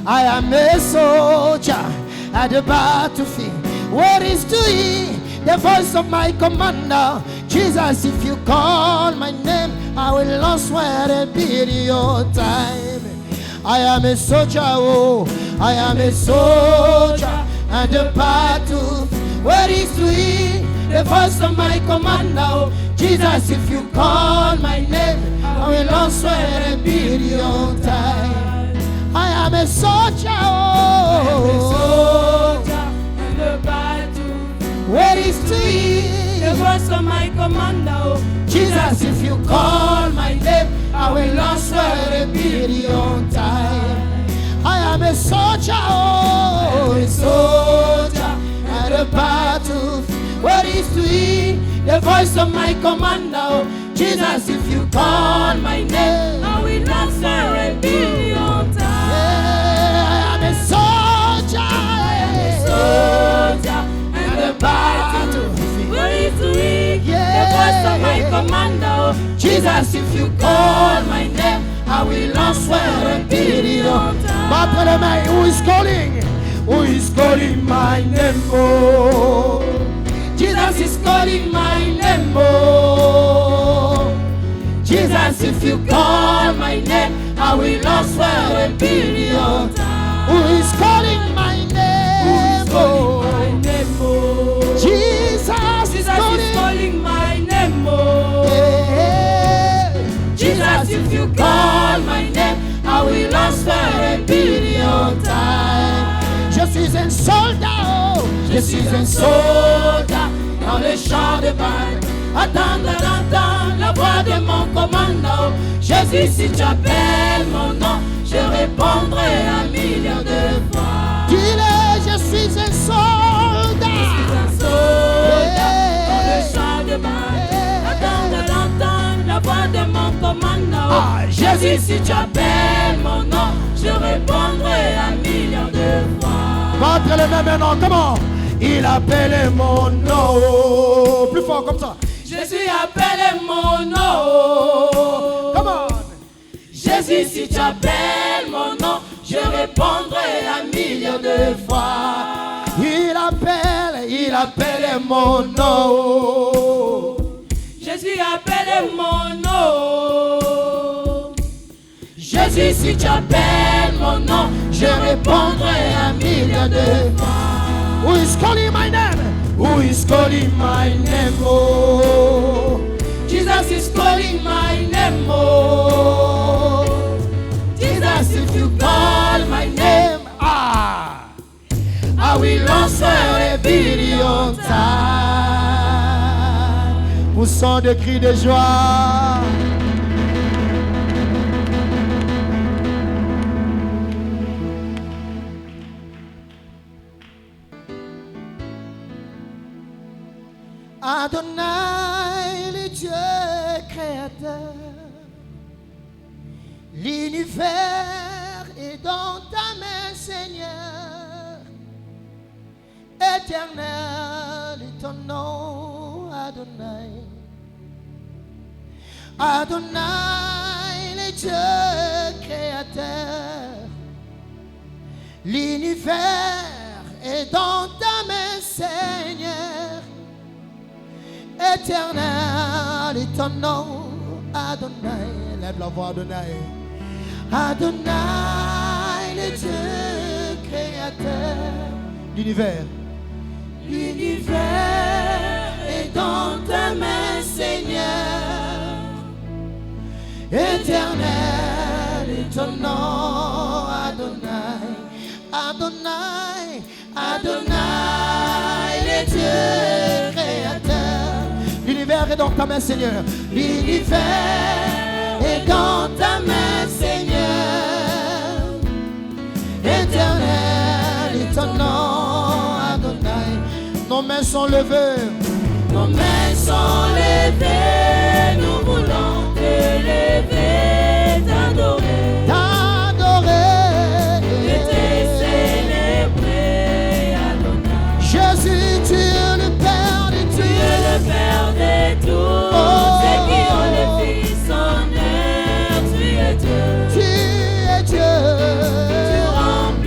I am a soldier at the battlefield. What is to ye? The voice of my commander. Jesus, if you call my name, I will not swear to be your time. I am a soldier, oh, I am a soldier at the battle. What is to ye? The voice of my commander. Oh, Jesus, if you call my name, I will not swear to be your time. I am a soldier, oh, I am a soldier at the battle. What is to ye? The voice of my commander. Oh, Jesus, if you call my name, I will not swear to be on time. I am a soldier, oh, a soldier at the battle. What is to ye? The voice of my commander. Oh, Jesus, if you call my name, I will not swear to be on time. Yeah, I am a soldier, at the battle. What is to ye? The voice of my commander. Oh, Jesus, if you call my name, I will not swear to be on time. But who is calling? Who is calling my name? Oh, Jesus is calling my name. Oh, Jesus, if you call my name, I will not swear to be on time. Who is calling my name? Who is calling my name? Oh, Jesus is calling my name. Oh, yeah. Jesus, if you call my name, I will not swear to be on time. Je suis un soldat, oh, je suis un soldat dans le champ de bataille. Attendre d'entendre la voix de mon commandant. Jésus, si tu appelles mon nom, je répondrai un million de fois. Dis-le, je suis un soldat. Je suis un soldat dans le champ de bataille. Attendre d'entendre la voix de mon commandant. Jésus, si tu appelles mon nom, je répondrai un million de fois. Battre le même nom, comment? Il appelle mon nom. Plus fort comme ça. Jésus appelle mon nom. Come on. Jésus, si tu appelles mon nom, je répondrai un million de fois. Il appelle mon nom. Jésus appelle mon nom. Jésus, si tu appelles mon nom, je répondrai un million de fois. Who is calling my name? Who is calling my name? Oh, Jesus is calling my name. Oh, Jesus, if you call my name, I will answer every on time. Poussons des cris de joie. Adonai, le Dieu créateur, l'univers est dans ta main, Seigneur. Éternel est ton nom, Adonai. Adonai, le Dieu créateur, l'univers est dans ta main, Seigneur. Éternel est ton nom, Adonai. Lève la voix, Adonai. Adonai, le Dieu créateur. L'univers. L'univers est dans ta main, Seigneur. Éternel est ton nom, Adonai. Adonai, Adonai, le Dieu créateur. L'univers est dans ta main, Seigneur. L'univers est dans ta main, Seigneur. Éternel est ton nom, Adonai. Nos mains sont levées. Nos mains sont levées. Nous voulons te lever, t'adorer. T'adorer. Et te célébrer, Adonai. Jésus, tu es le Père de tous. Tu es le Père de tous. Ceux qui ont le Fils en eux. Tu es Dieu. Tu es Dieu. Tu remplis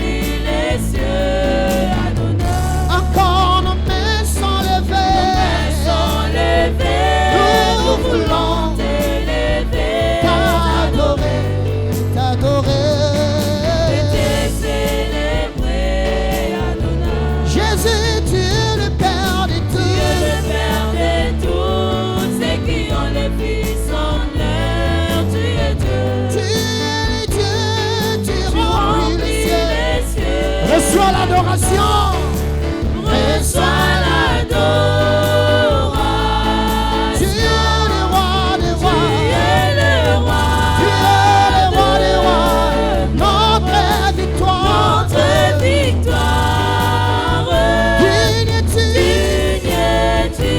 l'adoration. Reçois l'adoration. Tu es le roi des rois. Tu es le roi. Tu es le roi des rois. Notre victoire. Notre victoire. Digne es-tu. Digne es-tu,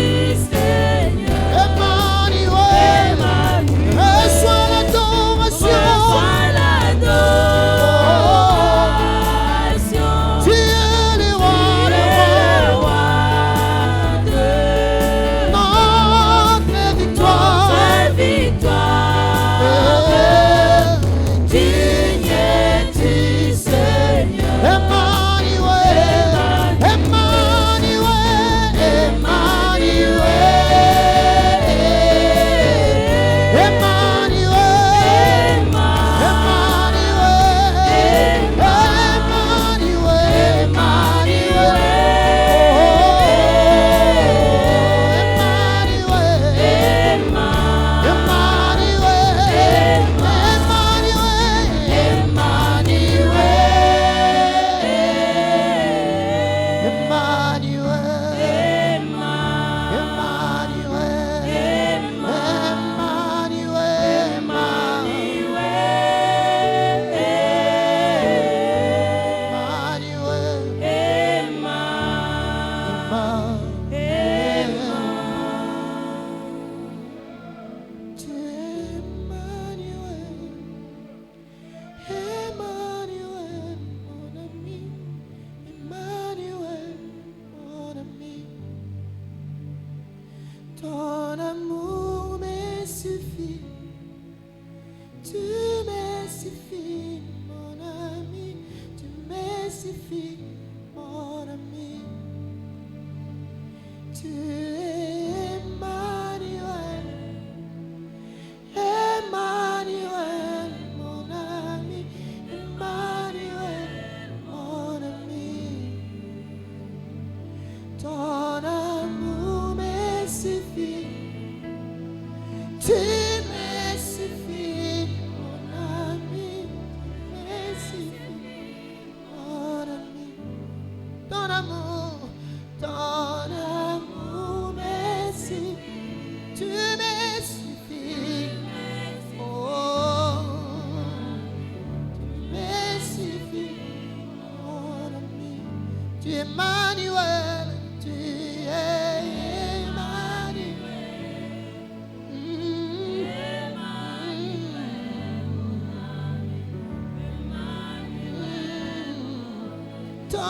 Seigneur. Emmanuel. Emmanuel. Reçois l'adoration. Reçois l'adoration. Tu es le roi des rois. Notre victoire. Digne es-tu, Seigneur. Emmanuel. Emmanuel. Emmanuel. Ton amour me suffit, tu me suffis, mon ami, tu me suffis, mon ami. Tu es Emmanuel, Emmanuel, mon ami, Emmanuel, mon ami. Ton amour me suffit, tu me suffis, mon ami, tu me suffis, mon ami. Ton amour me suffit, tu me suffis, oh, tu me suffis, mon ami. Tu es Emmanuel, tu es Emmanuel. Ton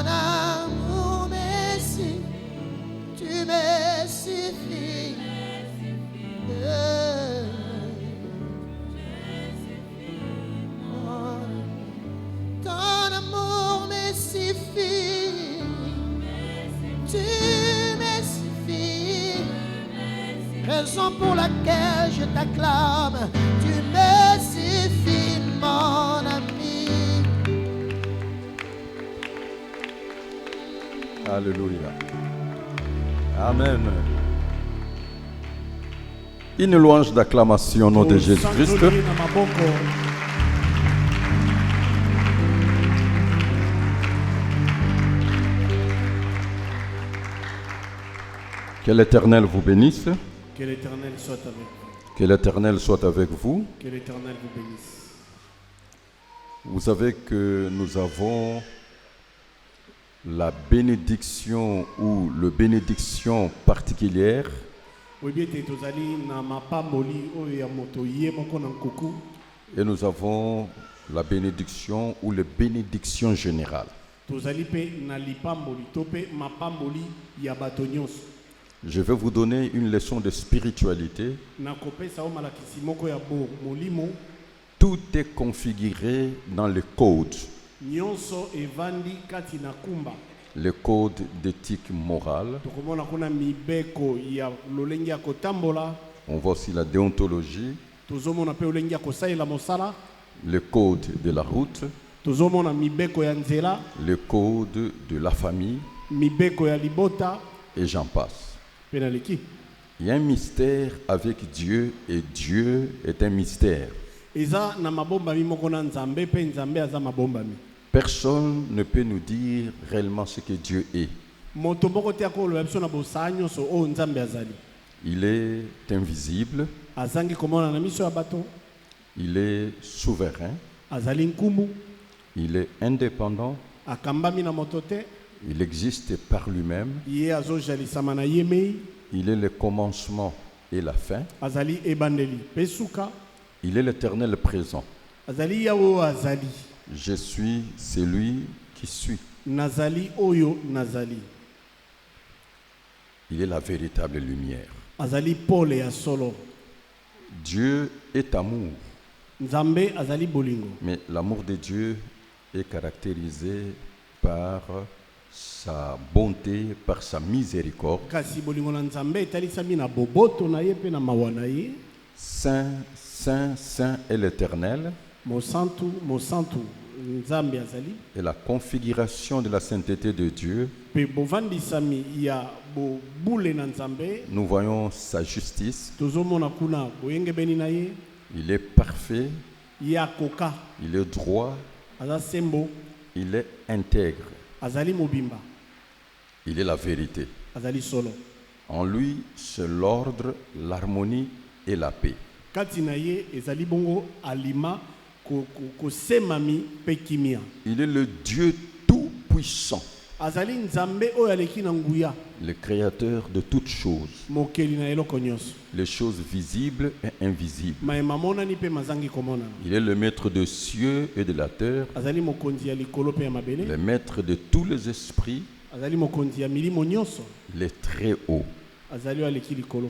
amour me suffit, tu me suffis. Ton amour me suffit, tu me suffis. Raison pour laquelle je t'acclame, tu me suffis, mon ami. Alléluia. Amen. Une louange d'acclamation au nom de Jésus-Christ. Que l'Éternel vous bénisse. Que l'Éternel soit avec vous. Que l'Éternel soit avec vous. Que l'Éternel vous bénisse. Vous savez que nous avons la bénédiction ou le bénédiction particulière et nous avons la bénédiction ou les bénédictions générales. Je vais vous donner une leçon de spiritualité. Tout est configuré dans le code. Le code d'éthique morale. On voit aussi la déontologie. Le code de la route. Le code de la famille. Et j'en passe. Il y a un mystère avec Dieu et Dieu est un mystère. eza na mabombami moko na nzambe pe nzambe aza mabombami. Personne ne peut nous dire réellement ce que Dieu est. Moto moko te akoloba biso na bosanyo so o nzambe azali. Il est invisible, Azangi komona na miso ya bato, il est souverain, azali nkumu, il est indépendant, akambami na moto te, il existe par lui-même, ye azojalisama na ye mei, il est le commencement et la fin, azali ebandeli pe suka, il est l'éternel présent. azali yawo azali. Je suis celui qui suis. Nazali oyo nazali. Il est la véritable lumière. Azali pole ya solo. Dieu est amour, Nzambe azali bolingo. mais l'amour de Dieu est caractérisé par sa bonté, par sa miséricorde. Kasi bolingo na Nzambe etalisami na boboto na ye pe na mawa na ye. Saint, Saint, Saint est l'Éternel. Mosantu, mosantu, Nzambe azali. Et la configuration de la sainteté de Dieu, Pe bovandisami ya bo bule na Nzambe. nous voyons sa justice. Tozomona kuna boyengebeni na ye. Il est parfait, Ya koka, il est droit, aza sembo, il est intègre, azali mobimba, il est la vérité. azali solo. En lui, c'est l'ordre, l'harmonie et la paix. Kati na ye ezali bongo alima ko semami pe kimia. Il est le Dieu tout-puissant, Azali Nzambe oyo aleki na nguya, le créateur de toutes choses, mokeli na eloko nyonso. les choses visibles et invisibles. Mayema monani pe mazangi komona. Il est le maître des cieux et de la terre, Azali mokonzi ya likolo pe ya mabele. le maître de tous les esprits, Azali mokonzi ya milimo nyonso. les très hauts. Azali oyo aleki likolo.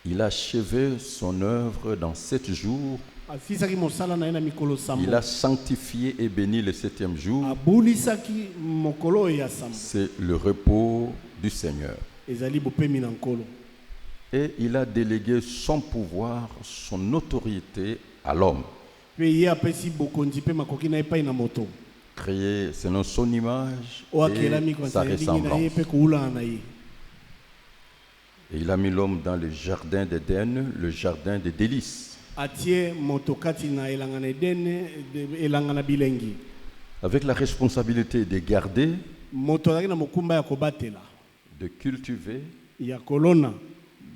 Il a achevé son œuvre dans 7 jours. Asisaki mosala na ye na mikolo sambo. Il a sanctifié et béni le 7e jour. Abulisaki mokolo oyo ya sambo. C'est le repos du Seigneur. Ezali bopemi na nkolo. Et il a délégué son pouvoir, son autorité à l'homme. Pe ye apesi bokonzi pe makoki na epai na moto. Créé selon son image Oyo akelami et konza sa ya ndenge na ye ressemblance. pe koulana na ye. Et il a mis l'homme dans le jardin d'Éden, le jardin des délices. Atie moto kati na elanga na Edene, elanga na bilengi. Avec la responsabilité de garder, Moto azalaki na mokumba ya kobatela, de cultiver, ya kolona,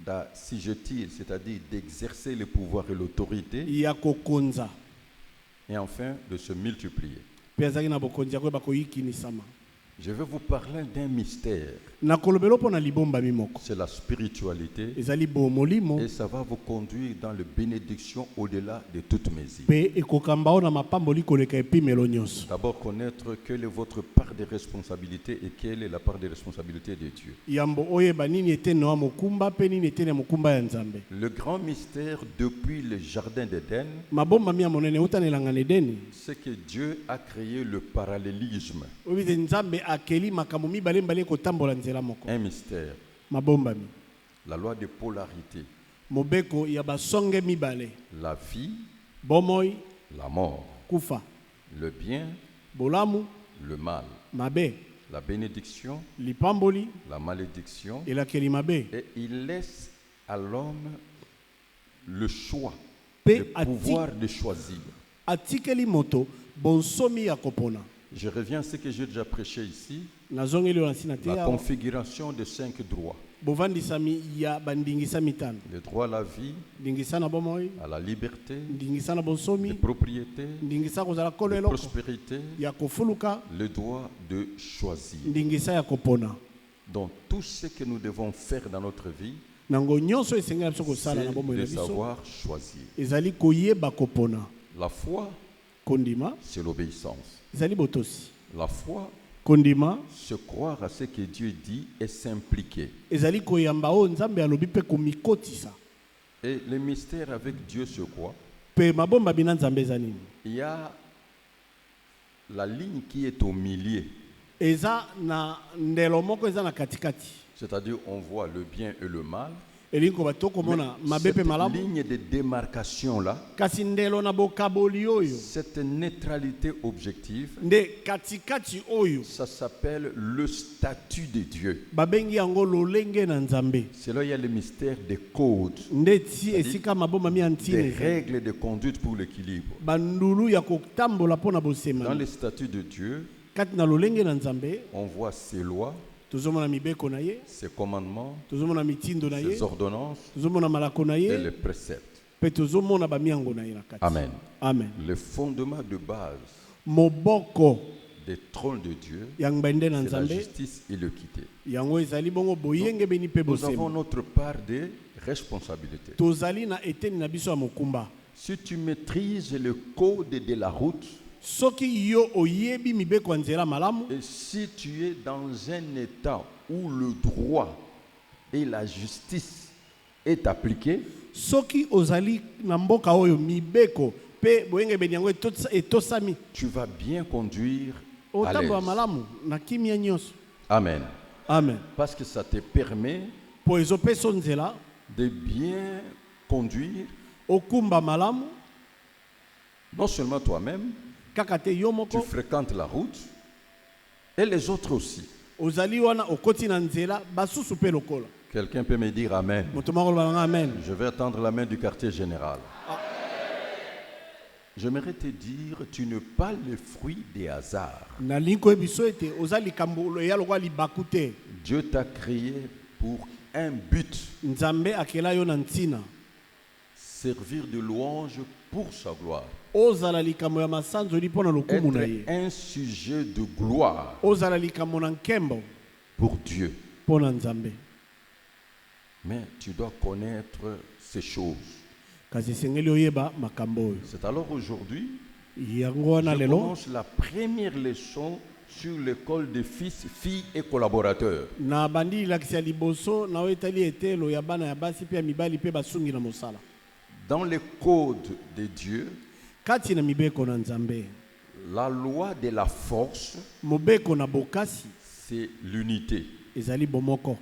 d'assujettir, c'est-à-dire d'exercer le pouvoir et l'autorité, ya kokonza. et enfin de se multiplier. Pe azalaki na bokonzi ya koyeba koyikinisama. Je vais vous parler d'un mystère. Na kolobelo mpo na libomba mimoko. C'est la spiritualité. Ezali bomolimo Et ça va vous conduire dans les bénédictions au-delà de toutes mesures. pe ekokamba o na mapamboli koleka epimelo nyonso. D'abord, connaître quelle est votre part de responsabilité et quelle est la part de responsabilité de Dieu. Yambo oyeba nini etene wa mokumba pe nini etene ya mokumba ya Nzambe. Le grand mystère depuis le jardin d'Éden, Mabomba mi ya monene uta na elanga na Edeni. c'est que Dieu a créé le parallélisme. Obize Nzambe akeli makambo mibale mbale kotambola nzela moko. Un mystère. Mabomba mi. La loi de polarité. Mobeko ya basonge mibale. La vie, Bomoi, la mort. kufa. Le bien, Bolamu, le mal. mabe. La bénédiction, Lipamboli, la malédiction. elakeli mabe. Et il laisse à l'homme le choix, Pe le pouvoir de choisir. atikeli moto bonsomi ya kopona. Je reviens à ce que j'ai déjà prêché ici, Nazongeli ona sina te la ya configuration de 5 droits. bovandisami ya bandingisa mitano. Le droit à la vie, Ndingisa na bomoi, à la liberté, ndingisa na de bonsomi, propriété, ndingisa kozala kolo de eloko, prospérité, ya kofuluka, le droit de choisir. ndingisa ya kopona. Donc tout ce que nous devons faire dans notre vie, Nango nyonso esengela biso kosala na c'est bomoi na de biso. savoir choisir. Ezali koyeba kopona. La foi, Kondima, c'est l'obéissance. ezali botosi. La foi, Kondima, se croire à ce que Dieu dit et s'impliquer. ezali koyamba o Nzambe alobi pe komikotisa. Et le mystère avec Dieu, c'est quoi? Pe mabomba bina Nzambe eza nini? Il y a la ligne qui est au milieu. Eza na ndelo moko eza na katikati. C'est-à-dire on voit le bien et le mal. elingi ba tokomona mabe pe Cette malamu ligne de démarcation là, kasi ndelo na bokaboli oyo cette neutralité objective, nde katikati oyo ça s'appelle le statut de Dieu. babengi yango lolenge na nzambe C'est là il y a le mystère des codes, nde ti esika maboma mi des antine règles de conduite pour l'équilibre. bandulu ya kotambola mpona Dans bosema les statuts de Dieu, kati na lolenge na nzambe on voit ses lois, tozomona mibeko na ye ses commandements, tozomona mitindo na ye ses ordonnances tozomona malako na et ye les préceptes. mpe tozomona bamiango na ye na kati Amen. amen Le fondement de base moboko des trônes de Dieu, ya ngbende na c'est la nzambe justice et l'équité. yango ezali bongo boyengebeni mpe Nous avons bosembo notre part de responsabilité. tozali na eteni na biso ya mokumba Si tu maîtrises le code de la route soki yo oyebi mibeko ya nzela malamu et si tu es dans un état où le droit et la justice est appliqué, soki ozali na mboka oyo mibeko mpe boyengebeni yango etosami tu vas bien conduire à otambola l'aise. malamu na kimia nyonso Amen. amen Parce que ça te permet po ezopesa nzela de bien conduire okumba malamu non seulement toi-même, kaka te yo tu moko fréquentes la route et les autres aussi. ozali wana okoti na nzela basusu mpe lokola Quelqu'un peut me dire Amen. moto moko oloba nanga amen Je vais attendre la main du quartier général. J'aimerais te dire, tu n'es pas le fruit des hasards. nalingi koyebi biso ete oza likambo eya lokola libaku te Dieu t'a créé pour un but, nzambe akela yo na ntina servir de louange pour sa gloire. ozala likambo ya masanzoli mpo na lokumu na ye Être un sujet de gloire ozala likambo na nkembo pour Dieu. mpo na nzambe Mais tu dois connaître ces choses. kasi esengeli oyeba makambo oyo C'est alors aujourd'hui, yango wana je lelo commence la première leçon sur l'école des fils, filles et collaborateurs. na bandi lilakisi ya liboso na oyo etali etelo ya bana ya basi mpe ya mibali mpe basungi na mosala Dans les codes de Dieu, kati na mibeko na nzambe la loi de la force, mobeko na bokasi c'est l'unité. ezali bomoko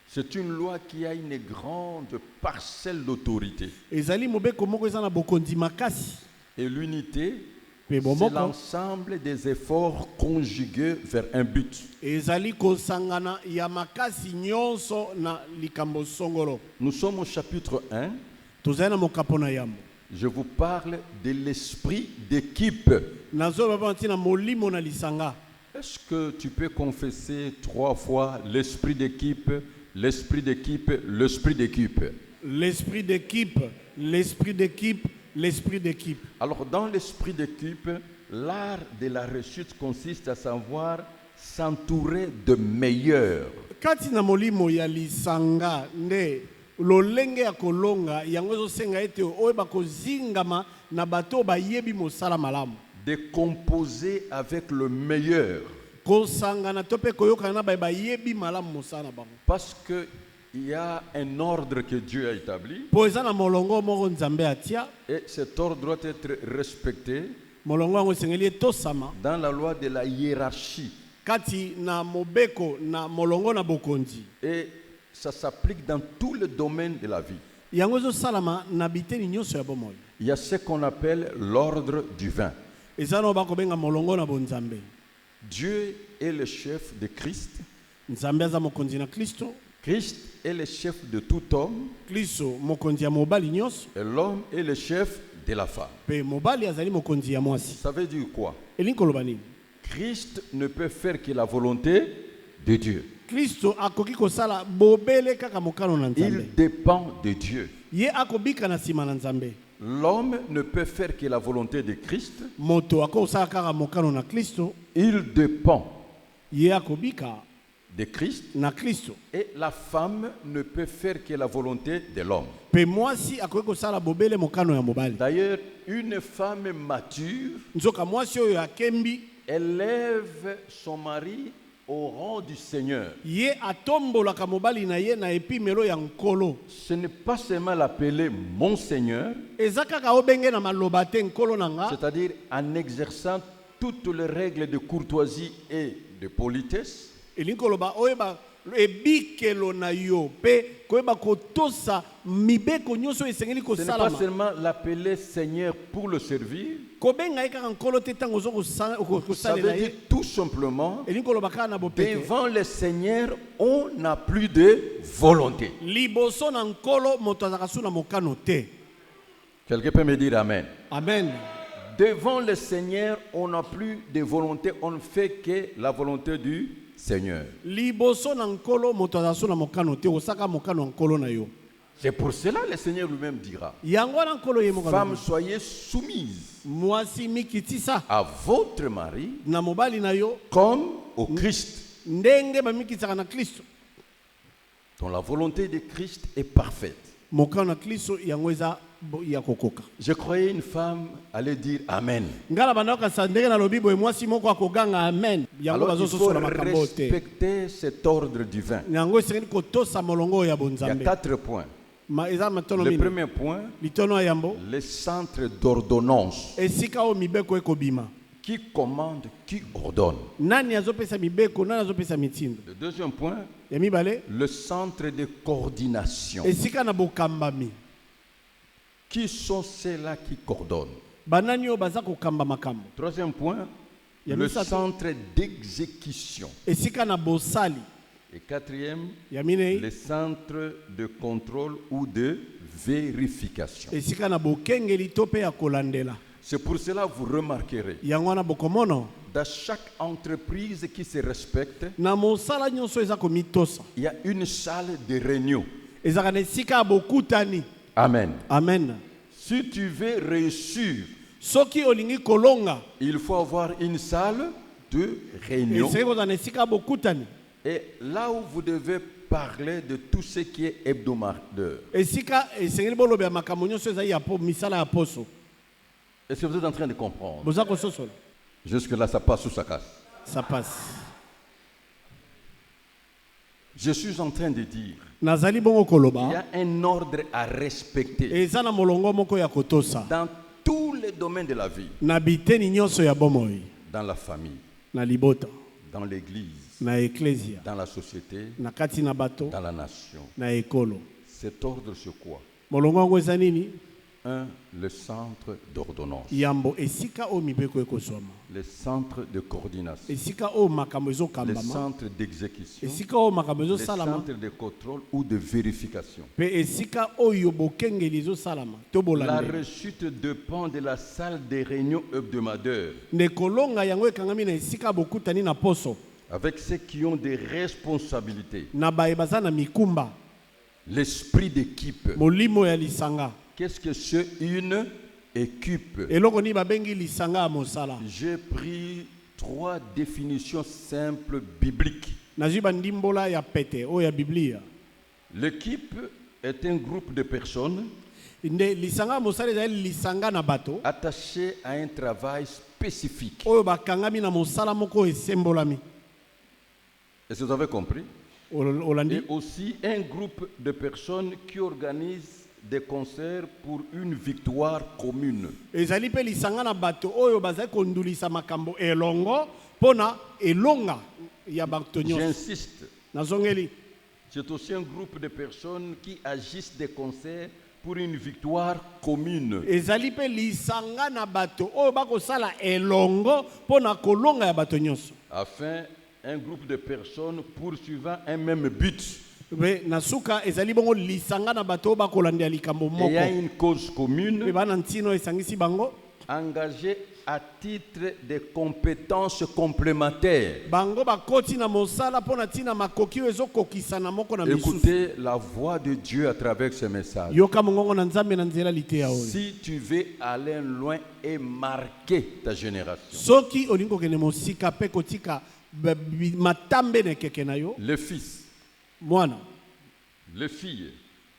C'est une loi qui a une grande parcelle d'autorité. ezali mobeko moko eza na bokonzi makasi Et l'unité, mpe c'est bomoko l'ensemble des efforts conjugués vers un but. ezali kosangana ya makasi nyonso na likambo songolo Nous sommes au chapitre 1. tozali na mokapo na yambo Je vous parle de l'esprit d'équipe. nazoloba mpo ntina molimo na lisanga Est-ce que tu peux confesser 3 fois l'esprit d'équipe, l'esprit d'équipe, l'esprit d'équipe? l'esprit d'équipe l'esprit d'équipe l'esprit d'équipe Alors, dans l'esprit d'équipe, l'art de la réussite consiste à savoir s'entourer de meilleurs. kati na molimo ya lisanga nde lolenge ya kolonga yango ezosenga ete oyeba kozingama na bato bayebi mosala malamu De composer avec le meilleur. kosangana to mpe koyokana na baye bayebi malamu mosala na bango Parce qu'il y a un ordre que Dieu a établi mpo eza na molongo moko nzambe atia et cet ordre doit être respecté molongo yango esengeli etosama dans la loi de la hiérarchie. kati na mobeko na molongo na bokonzi Et ça s'applique dans tous les domaines de la vie. yango ezosalama na biteni nyonso ya bomoi Il y a ce qu'on appelle l'ordre divin. eza na oyo bakobenga molongo na bonzambe Dieu est le chef de Christ. nzambe aza mokonzi na kristo Christ est le chef de tout homme kristo mokonzi ya mobali nyonso et l'homme est le chef de la femme. mpe mobali azali mokonzi ya mwasi Ça veut dire quoi? elingi koloba nini Christ ne peut faire que la volonté de Dieu. kristo akoki kosala bobele kaka mokano na nzambe Il dépend de Dieu. ye akobika na nsima na nzambe L'homme ne peut faire que la volonté de Christ. moto akosala kaka mokano na kristo Il dépend ye akobika de Christ. na kristo Et la femme ne peut faire que la volonté de l'homme. mpe mwasi akoki kosala bobele mokano ya mobali D'ailleurs, une femme mature nzoka mwasi oyo akembi élève son mari au rang du Seigneur. ye atombolaka mobali na ye na epimelo ya nkolo Ce n'est pas seulement l'appeler mon Seigneur, eza kaka obenge na maloba te nkolo na nga c'est-à-dire en exerçant toutes les règles de courtoisie et de politesse, elingi koloba oyeba ebikelo na yo pe koyeba kotosa mibeko nyonso esengeli Ce n'est pas kosalama seulement l'appeler Seigneur pour le servir. kobenga ye kaka nkolo te ntango ozo Ça kosalela veut dire ye tout simplement, elingi koloba kaka na bopete devant le Seigneur, on n'a plus de volonté. liboso na nkolo moto azalaka su na mokano te. Quelqu'un peut me dire Amen. Amen. Devant le Seigneur, on n'a plus de volonté, on ne fait que la volonté du Seigneur. Liboso na nkolo moto azalaka su na mokano te osaka mokano ya nkolo na yo. C'est pour cela que le Seigneur lui-même dira, Yango wana nkolo ye moko femmes, soyez soumises mwasi mikitisa à votre mari na mobali na yo comme au Christ, ndenge bamikitisaka na Kristo. dont la volonté de Christ est parfaite. Mokano na Kristo yango eza ya kokoka. Je croyais une femme allait dire Amen. Ngala bandoka sa ndenge na lobi boye mwasi moko akoganga amen. Yango Alors il bazo faut sosola makambo te. respecter cet ordre divin. Yango esengeli kotosa molongo ya Il y a bonzambe. 4 points. Eza matono Le mini. premier point, Litono ya yambo les centres d'ordonnance. esika o mibeko ekobima. Qui commande, qui ordonne. Nani azopesa mibeko, nani azopesa mitindo. Le deuxième point, Ya mibale le centre de coordination. esika na bokambami. Qui sont ceux-là qui coordonnent? Banani o baza kokamba makambo. Troisième point, Il y a le mis ça. centre d'exécution. Esika na bosali. Et quatrième, Ya minei les centres de contrôle ou de vérification. esika na bokengeli to pe ya kolandela. C'est pour cela que vous remarquerez, Yango wana bokomono dans chaque entreprise qui se respecte, na mosala nyonso eza komitosa. il y a une salle de réunion. Ezaka na esika ya bokutani. Amen. Amen. Si tu veux réussir, Soki olingi kolonga il faut avoir une salle de réunion. esika kozala na esika ya bokutani. Et là où vous devez parler de tout ce qui est hebdomadaire. Esika esengeli bolobe ya makambo nyonso ezali ya misala ya poso. Est-ce que vous êtes en train de comprendre? Boza kososola. Jusque-là, ça passe ou ça casse? Ça passe. Je suis en train de dire, Nazali bongo il y koloba. a un ordre à respecter Eza na molongo moko ya kotosa. dans tous les domaines de la vie. Na biteni nyonso ya bomoi. Dans la famille, Na libota. dans l'église, Na eklesia. dans la société, Na kati na bato. dans la nation. Na ekolo. Cet ordre sur quoi? Molongo yango eza nini? Un, le centre d'ordonnance. Yambo esika o mibeko ekoswama. Le centre de coordination. Esika o makambo Le ezokambama. centre d'exécution. Esika o makambo Le ezosalama. centre de contrôle ou de vérification. Pe esika oyo bokengeli ezosalama. To La bolande. réussite dépend de la salle de réunion hebdomadaire Ne kolonga yango ekangami na esika bokutani na poso. avec ceux qui ont des responsabilités. Na baye baza na mikumba. L'esprit d'équipe. Molimo ya lisanga. Qu'est-ce que c'est une équipe? Eloko ni babengi lisanga ya mosala. J'ai pris 3 définitions simples bibliques. Nazwi bandimbola ya pete o ya Biblia. L'équipe est un groupe de personnes Nde lisanga ya mosala ezali lisanga na bato attachées à un travail spécifique. oyo bakangami na mosala moko esembolami. Est-ce que vous avez compris? Olandi Et aussi un groupe de personnes qui organisent des concerts pour une victoire commune. ezali pe lisanga na bato oyo bazali kondulisa makambo elongo pona elonga ya bato nyonso. J'insiste, Nazongeli c'est aussi un groupe de personnes qui agissent des concerts pour une victoire commune. ezali pe lisanga na bato oyo bakosala elongo pona kolonga ya bato nyonso. Afin, un groupe de personnes poursuivant un même but. Be na suka ezali bongo lisanga na bato oyo bakolandela likambo Et il y a moko. une cause Pe commune bana ntino esangisi bango engagée à titre de compétences complémentaires. bango bakoti na mosala pona ntina makoki oyo ezokokisana moko na misusu. Écoutez la voix de Dieu à travers ce message. Yoka mongongo na nzambe na nzela liteya oyo. Si tu veux aller loin et marquer ta génération, Soki olingi kokende mosika pe kotika matambe na ekeke na yo les fils, mwana les filles,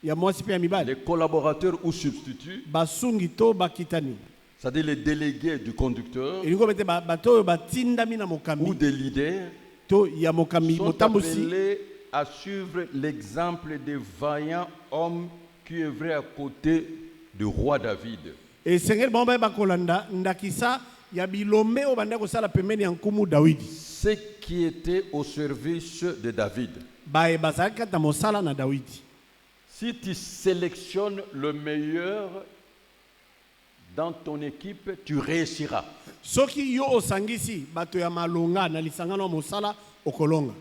ya mwasi pe ya mibali les collaborateurs ou substituts, basungi to bakitani c'est-à-dire les délégués du conducteur elingi obete bato oyo batindami na ou mokambi des leaders, to ya mokambi sont motambusi appelés à suivre l'exemple des vaillants hommes qui œuvraient à côté du roi David. esengeli bango bayeba kolanda ndakisa ya bilombe oyo bandaki kosala pembeni ya nkumu Dawidi. Ceux qui étaient au service de David. baye bazalaki kati na mosala na Dawidi. Si tu sélectionnes le meilleur dans ton équipe, tu réussiras. Soki yo osangisi bato ya malonga na lisanga na mosala okolonga.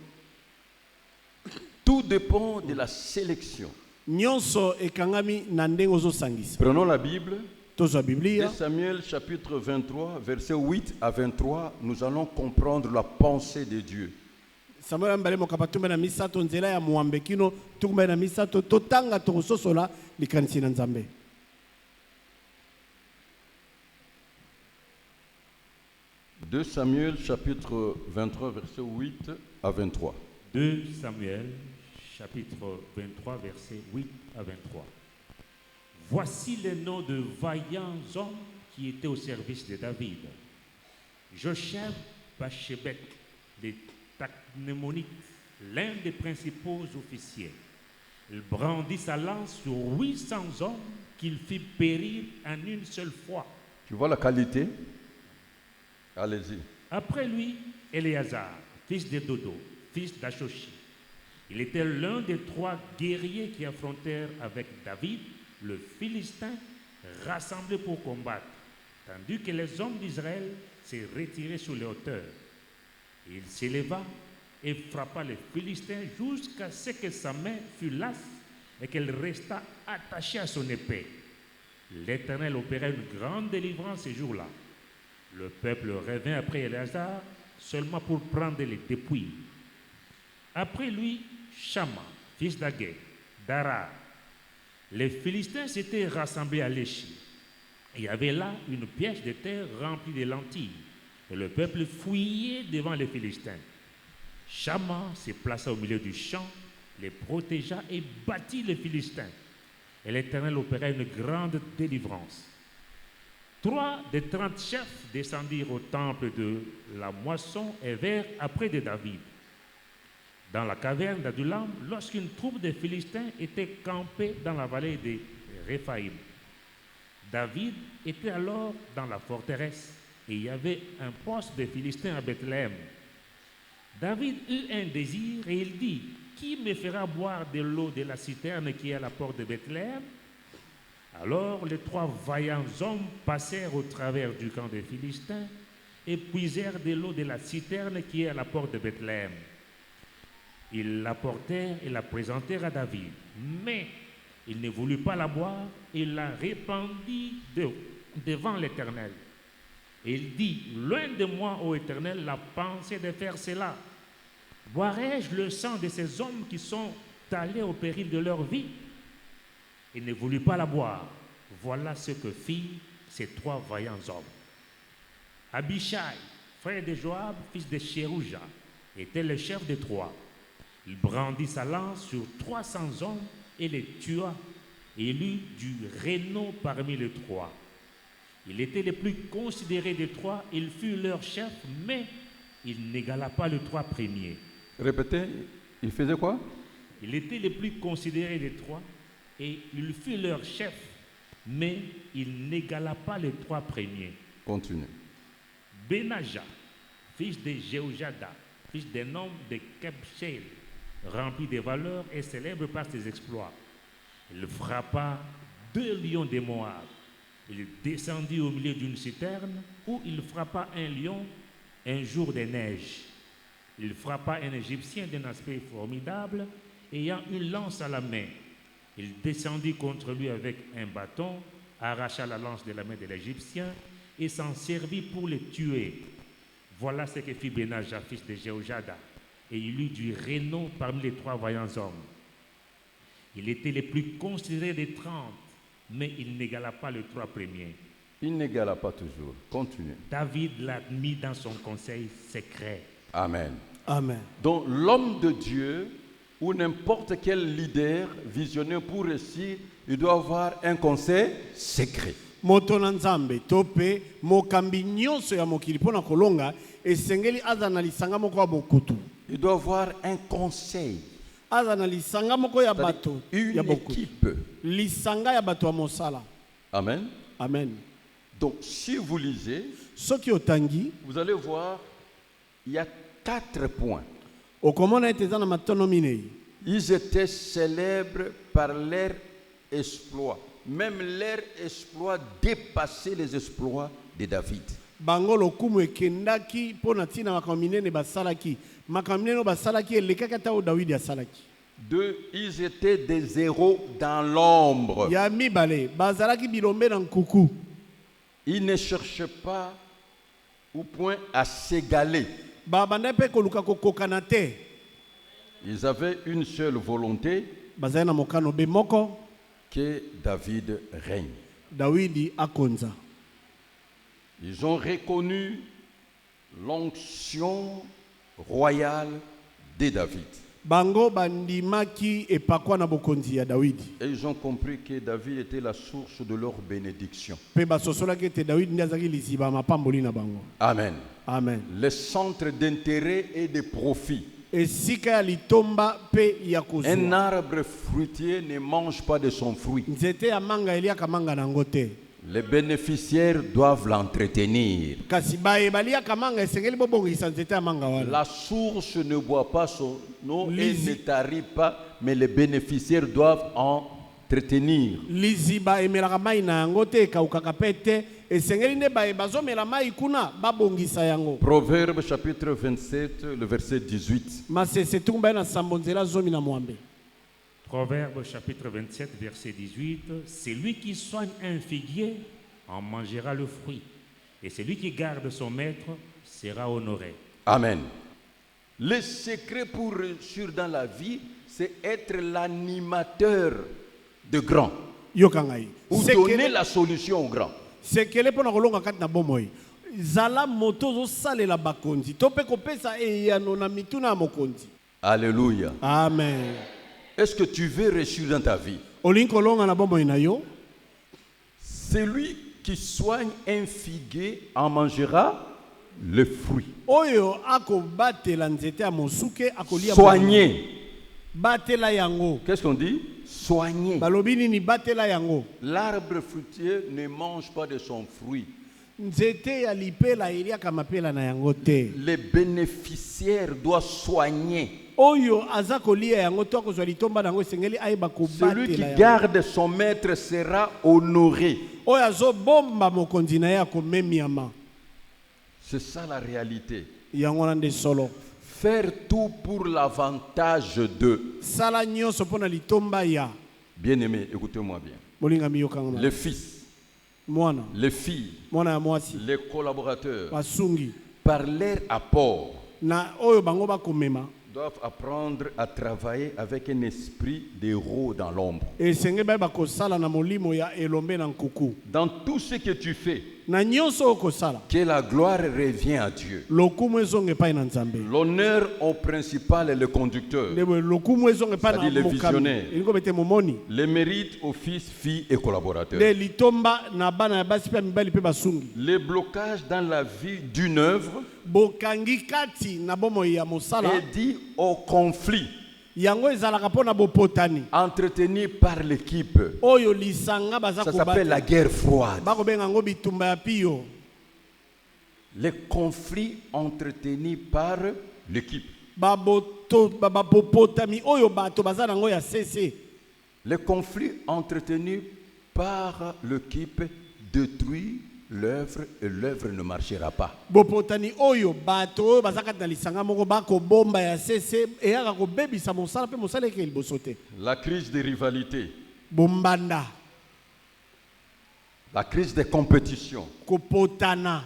Tout dépend de la sélection. Nyonso ekangami na ndenge ozosangisa. Prenons la Bible. Tozwa 2 Biblia. Samuel chapitre 23, versets 8 à 23, nous allons comprendre la pensée de Dieu. Samuel mbale mokapatumbe na misato nzela ya muambe kino tukumbe na misato totanga tokososola likanisi na Nzambe. « 2 Samuel chapitre 23, versets 8 à 23. 2 Samuel chapitre 23, versets 8 à 23. Voici les noms de vaillants hommes qui étaient au service de David. Josheb Bachebek, des Tachnémonites, l'un des principaux officiers. Il brandit sa lance sur 800 hommes qu'il fit périr en une seule fois. Tu vois la qualité? Allez-y. Après lui, Éléazar, fils de Dodo, fils d'Ashoshi. Il était l'un des 3 guerriers qui affrontèrent avec David, le Philistin, rassemblés pour combattre, tandis que les hommes d'Israël se retiraient sur les hauteurs. Il s'éleva et frappa les Philistins jusqu'à ce que sa main fût lasse et qu'elle resta attachée à son épée. L'Éternel opéra une grande délivrance ces jours-là. Le peuple revint après Éléazar seulement pour prendre les dépouilles. Après lui, Shama, fils d'Agé, d'Arar. Les Philistins s'étaient rassemblés à Léchi. Il y avait là une pièce de terre remplie de lentilles. Et le peuple fuyait devant les Philistins. Shama se plaça au milieu du champ, les protégea et battit les Philistins. Et l'Éternel opéra une grande délivrance. 3 des 30 chefs descendirent au temple de la moisson et vinrent après de David. Dans la caverne d'Adulam, lorsqu'une troupe de Philistins était campée dans la vallée de Réphaïm. David était alors dans la forteresse et il y avait un poste de Philistins à Bethléem. David eut un désir et il dit: qui me fera boire de l'eau de la citerne qui est à la porte de Bethléem? Alors les 3 vaillants hommes passèrent au travers du camp des Philistins et puisèrent de l'eau de la citerne qui est à la porte de Bethléem. Ils l'apportèrent et la présentèrent à David. Mais il ne voulut pas la boire et la répandit devant l'Éternel. Et il dit: loin de moi, ô Éternel, la pensée de faire cela. Boirai-je le sang de ces hommes qui sont allés au péril de leur vie? Il ne voulut pas la boire. Voilà ce que firent ces 3 vaillants hommes. Abishai, frère de Joab, fils de Chérouja, était le chef des 3. Il brandit sa lance sur 300 hommes et les tua. Et il eut du renom parmi les 3. Il était le plus considéré des 3. Il fut leur chef, mais il n'égala pas les 3 premiers. Répétez, il faisait quoi? Il était le plus considéré des 3 et il fut leur chef, mais il n'égala pas les 3 premiers. Continue. Benaja, fils de Jéhojada, fils d'un homme de Kebshel, rempli de valeur et célèbre par ses exploits. Il frappa 2 lions de Moab. Il descendit au milieu d'une citerne où il frappa un lion un jour de neige. Il frappa un Égyptien d'un aspect formidable, ayant une lance à la main. Il descendit contre lui avec un bâton, arracha la lance de la main de l'Égyptien et s'en servit pour le tuer. Voilà ce que fit Benaja, fils de Jéhojada, et il eut du renom parmi les 3 vaillants hommes. Il était le plus considéré des 30, mais il n'égala pas les 3 premiers. Il n'égala pas toujours. Continue. David l'a mis dans son conseil secret. Amen. Amen. Donc l'homme de Dieu ou n'importe quel leader visionnaire pour réussir, il doit avoir un conseil secret. Moto na Nzambe tope mokambi nyonso ya mokili pona kolonga esengeli aza na lisanga moko ya bokutu. Il doit avoir un conseil. Aza na lisanga moko ya bato ya Une bokutu. équipe. Lisanga ya bato ya mosala. Amen. Amen. Donc si vous lisez, Soki otangi vous allez voir, il y a 4 points. okomona ete eza na matono minei. Ils étaient célèbres par leur exploit. Même leur exploit dépassait les exploits de David. Bango lokumu ekendaki pona tina makambo minene basalaki. Makambo minene basalaki elekaki ata o Dawidi asalaki. Deux, ils étaient des héros dans l'ombre. Ya mibale bazalaki bilombe na nkuku. Ils ne cherchaient pas au point à s'égaler. Babanda pe koluka kokokana te. Ils avaient une seule volonté, Bazali na mokano be moko que David règne. Dawidi akonza. Ils ont reconnu l'onction royale de David. Bango bandimaki epakwa na bokonzi ya Dawidi. Et ils ont compris que David était la source de leur bénédiction. Pe basosolaki ete Dawidi ndi azalaki liziba mapamboli na bango. Amen. Amen. Le centre d'intérêt et de profit. Esika ya litomba pe ya Un kozwa. arbre fruitier ne mange pas de son fruit. Nzete ya manga eliaka manga nango te. Les bénéficiaires doivent l'entretenir. Kasi bayebaliaka manga esengeli bobongisa nzete ya manga wana. La source ne boit pas son eau et Lisi- ne tarit pas, mais les bénéficiaires doivent entretenir. Liziba emelaka mai na yango te ekaukaka pe te. Esengeli nde bazomela mai kuna babongisa yango. Proverbe chapitre 27, le verset 18. Masese tumba na sambo nzela zomi na mwambe. Proverbe chapitre 27, verset 18. Celui qui soigne un figuier en mangera le fruit, et celui qui garde son maître sera honoré. Amen. Le secret pour réussir dans la vie, c'est être l'animateur de grands. Yokangai. Ou donner la solution aux grands. Sekele pona kolonga kati na bomoi. Zala moto zo salela bakonzi. Tope kopesa eyano na mituna ya mokonzi. Alléluia. Amen. Est-ce que tu veux réussir dans ta vie? Olinko longa na bomoi na yo. Celui qui soigne un figuier en mangera le fruit. Oyo ako batela nzete ya mosuke akolia. Soigner. Batela yango. Qu'est-ce qu'on dit? Soigner. Balobi nini batela yango. L'arbre fruitier ne mange pas de son fruit. Nzete ya lipela eliaka mapela na yango te. Les bénéficiaires doivent soigner. Oyo aza kolia yango to akozwa litomba nango esengeli ayeba Celui qui kobatela yango. garde son maître sera honoré. Oyo azobomba mokonzi na ye akomemiama. C'est ça la réalité. Yango wana nde solo. Faire tout pour l'avantage d'eux. Sala nyonso pona litomba ya. Bien-aimés, écoutez-moi bien. Bolinga miyokanga. Les fils, Mwana. les filles, Mwana ya mwasi. les collaborateurs, Basungi. par leur apport, Na oyo bango bakomema. doivent apprendre à travailler avec un esprit d'héros dans l'ombre. Esenge bayeba kosala na molimo ya elombe na nkuku. Dans tout ce que tu fais, Na nyonso okosala. que la gloire revient à Dieu. Lokumu ezonge epai na Nzambe. L'honneur au principal et le conducteur. Ndebo lokumu ezonge epai na C'est-à-dire les mokami. visionnaires. Elingo bete momoni. Les mérites aux fils, filles et collaborateurs. De litomba na bana ya basi pe mibali pe basungi. Les blocages dans la vie d'une œuvre Bokangi kati na bomo ya mosala. est dit au conflit Yango ezalaka pona bopotani. entretenu par l'équipe. Oyo lisanga baza Ça kobata. s'appelle la guerre froide. Bakobenga yango bitumba ya pio. Les conflits entretenus par l'équipe. Babopotami oyo bato baza nango ya sese. Les conflits entretenus par l'équipe détruisent l'œuvre et l'œuvre ne marchera pas. Bopotani oyo bato oyo baza kati na lisanga moko bakobomba ya sese eyaka kobebisa mosala pe mosala eke liboso te. La crise de rivalité, Bombanda. la crise de compétition, Kopotana.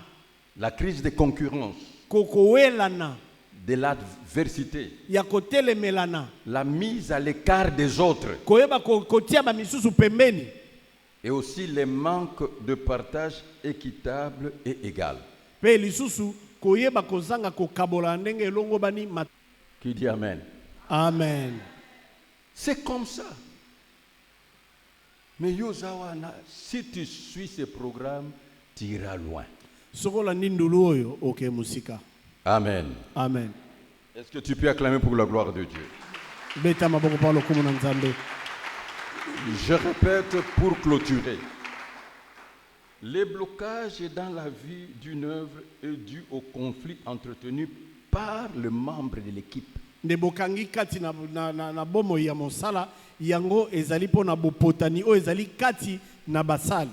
la crise de concurrence, Kokowelana. de l'adversité, Ya kotelemelana. la mise à l'écart des autres Koyeba kotia ba misusu pembeni. et aussi les manques de partage équitable et égal. Pe lisusu koyeba kozanga kokabola ndenge elongo bani Qui dit Amen? Amen. C'est comme ça. Mais Yozawana, si tu suis ce programme, tu iras loin. Sokola ndindulu oyo oke musika. Amen. Amen. Est-ce que tu peux acclamer pour la gloire de Dieu? Beta maboko pa lokumu na Nzambe. Je répète pour clôturer. Les blocages dans la vie d'une œuvre est dû au conflit entretenu par le membre de l'équipe. nde bokangi kati na bomo ya mosala yango ezali po na bopotani o ezali kati na basali.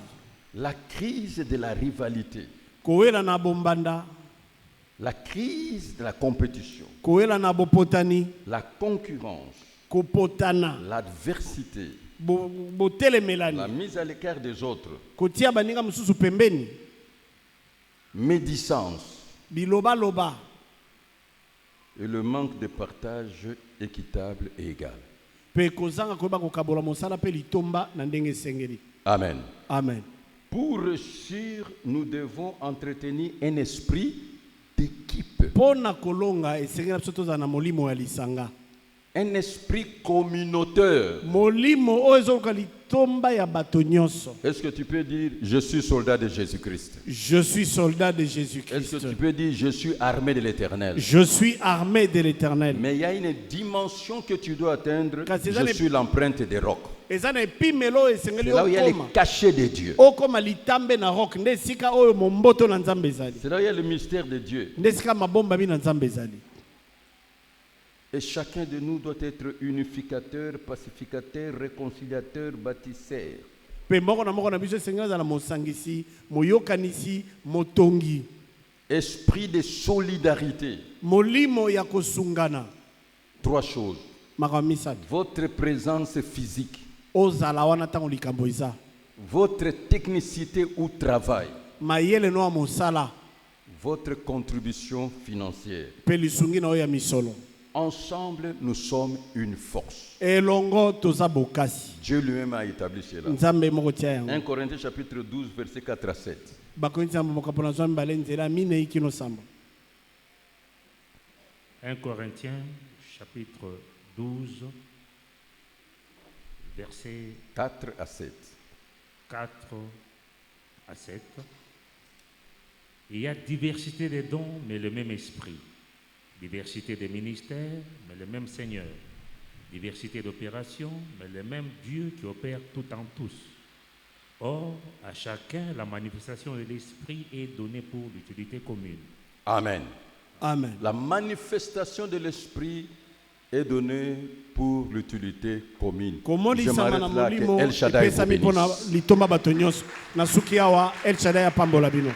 La crise de la rivalité, Kowela na bombanda, la crise de la compétition, kowela na bopotani, la concurrence, kopotana, l'adversité, botelemelani, la mise à l'écart des autres, kotia baninga mususu pembeni, médisance biloba loba, et le manque de partage équitable et égal. pe kozanga koyeba kokabola mosala pe litomba na ndenge esengeli. Amen. Amen. Pour réussir, nous devons entretenir un esprit d'équipe, Pona kolonga esengeli na biso tozala na molimo ya lisanga. un esprit communautaire. Molimo oyo ezoluka litomba ya bato nyonso. Est-ce que tu peux dire, je suis soldat de Jésus-Christ? Je suis soldat de Est-ce Jésus-Christ. que tu peux dire, je suis armé de l'Éternel? Je suis armé de l'Éternel. Mais il y a une dimension que tu dois atteindre. Car c'est Je ça, suis l'empreinte des rocs. Eza na epimelo esengeli C'est là où il y a les okoma. cachets de Dieu. Okoma litambe na rock nde sika oyo momboto na nzambe ezali. C'est là où il y a le mystère de Dieu. Nde sika mabomba bi na nzambe ezali. Et chacun de nous doit être unificateur, pacificateur, réconciliateur, bâtisseur. Pe moko na biso esengeli azala mosangisi, moyokanisi, motongi. Esprit de solidarité. Molimo ya kosungana. 3 choses. Makambo misato. Votre présence physique, Ozala wana tango likambo eza. votre technicité ou travail, Mayele no ya mosala. votre contribution financière. Pe lisungi na oyo ya misolo. Ensemble, nous sommes une force. Elongo toza bokasi. Dieu lui-même a établi cela. Nzambe moko tia yango. 1 Corinthiens chapitre 12, versets 4 à 7. Bakonzi nzambe mokapo na zwa mbale nzela minei kino samba. 1 Corinthiens, chapitre 12, versets 4 à 7. 4 à 7. Il y a diversité des dons, mais le même esprit. Diversité des ministères, mais le même Seigneur. Diversité d'opérations, mais le même Dieu qui opère tout en tous. Or, à chacun, la manifestation de l'esprit est donnée pour l'utilité commune. Amen. Amen. La manifestation de l'esprit est donnée pour l'utilité commune. Komoni Je sama na m'arrête là, que molimo El Shaddai vous epesami mpona bénisse. litomba bato nyonso. Na suki awa El Shaddai apambola bino.